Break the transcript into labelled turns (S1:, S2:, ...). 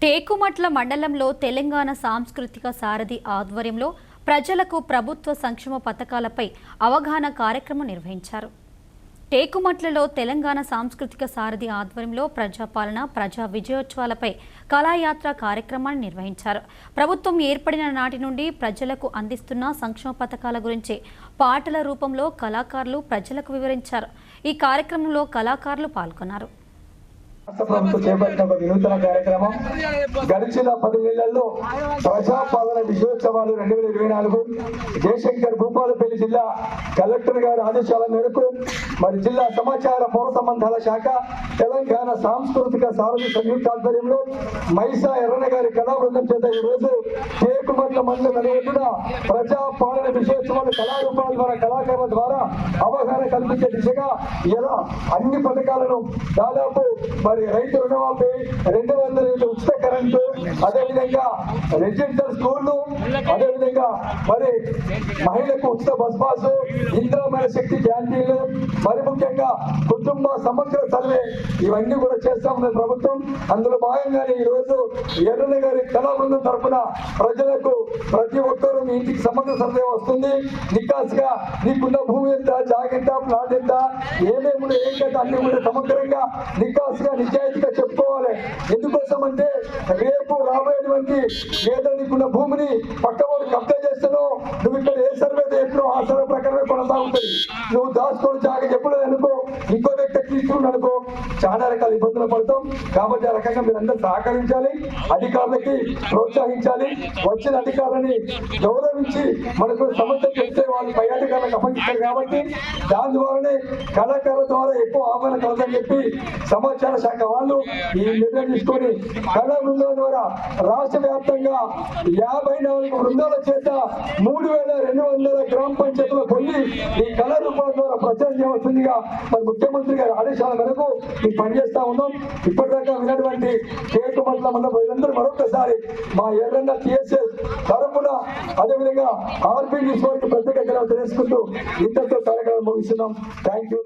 S1: టేకుమట్ల మండలంలో తెలంగాణ సాంస్కృతిక సారథి ఆధ్వర్యంలో ప్రజలకు ప్రభుత్వ సంక్షేమ పథకాలపై అవగాహన కార్యక్రమం నిర్వహించారు. టేకుమట్లలో తెలంగాణ సాంస్కృతిక సారథి ఆధ్వర్యంలో ప్రజాపాలన, ప్రజా విజయోత్సవాలపై కళాయాత్ర కార్యక్రమాన్ని నిర్వహించారు. ప్రభుత్వం ఏర్పడిన నాటి నుండి ప్రజలకు అందిస్తున్న సంక్షేమ పథకాల గురించి పాటల రూపంలో కళాకారులు ప్రజలకు వివరించారు. ఈ కార్యక్రమంలో కళాకారులు పాల్గొన్నారు.
S2: ప్రభుత్వం చేపట్టిన ఒక వినూతన కార్యక్రమం గడిచిన 10 నెలల్లో ప్రజాపాలన విజయోత్సవాలు 2024 జయశంకర్ భూపాలపల్లి జిల్లా కలెక్టర్ గారి ఆదేశాల మేరకు మరి జిల్లా సమాచార పౌర సంబంధాల శాఖ తెలంగాణ సాంస్కృతిక సారథి సంయుక్త ఆధ్వర్యంలో మైసా ఎర్రన్న గారి కళా బృందం చేత ఈ రోజు టేకుమట్ల మండలం నలుగున ప్రజాపాలన విజయోత్సవాలు కళారూపాల ద్వారా కళాకారుల ద్వారా అవగాహన కల్పించే దిశగా ఇలా అన్ని పథకాలను దాదాపు రైతు రుణమాఫీ 200 యూనిట్ల ఉచిత కరెంటు, అదేవిధంగా రెసిడెన్షియల్ స్కూళ్లు, అదేవిధంగా మరి మహిళలకు ఉచిత బస్ పాసు, ఇంద్రమైన శక్తి క్యాంటీన్లు, మరి ముఖ్యంగా కుటుంబ సమగ్ర సర్వే ఇవన్నీ కూడా చేస్తా ఉన్నది ప్రభుత్వం. అందులో భాగంగానే ఈ రోజు ఎర్రన్న గారి కళా బృందం తరఫున ప్రజలకు ప్రతి ఒక్కరూ మీ ఇంటికి సమగ్ర సర్వే వస్తుంది. నికాస్గా నీకున్న భూమి ఎంత, జాగెంత, ప్లాట్ ఎంత, ఏమేమి ఏం కదా అన్ని కూడా సమగ్రంగా నికాస్గా నిజాయితీగా చెప్పుకోవాలి. ఎందుకోసం అంటే రేపు రాబోయేటువంటి ఏదో నీకున్న భూమిని పక్కవాడు కబ్జా చేస్తున్నావు, నువ్వు ఇక్కడ ఏ సర్వే చేస్తున్నావు ఆ సర్వే ప్రకారమే కొనసాగుతుంది. నువ్వు దాచుకొని జాగా చెప్పలేదు అనుకో, ఇంకో వ్యక్తి తీసుకుని అనుకో, చాలా రకాల ఇబ్బందులు పడతాం. కాబట్టి ఆ రకంగా మీరందరూ సహకరించాలి, అధికారులకి ప్రోత్సహించాలి, వచ్చిన అధికారులని గౌరవించి మనకు సమస్య చేస్తే వాళ్ళు పై అధికారులకు అప్పగిస్తారు. కాబట్టి దాని ద్వారానే కళాకారుల ద్వారా ఎక్కువ ఆహ్వానం కలదని చెప్పి సమాచార శాఖ వాళ్ళు ఈ నిర్ణయం తీసుకొని కళా బృందాల ద్వారా రాష్ట్ర వ్యాప్తంగా 54 బృందాల చేత 3200 గ్రామ పంచాయతీలో పొంది ఈ కళా రూపాల ద్వారా ప్రచారం చేయవలసిందిగా మరి ముఖ్యమంత్రి గారి ఆదేశాల మేరకు ఈ పనిచేస్తా ఉన్నాం. ఇప్పటిదాకా విన్నటువంటి టేకుమట్ల మండలం ప్రజలందరూ మరొకసారి మా ఎర్రన్న TSS తరపున అదేవిధంగా ఆర్పీ న్యూస్ వారికి ప్రత్యేక తెలుసుకుంటూ ఇంతతో కార్యక్రమం ముగిస్తున్నాం. Thank you.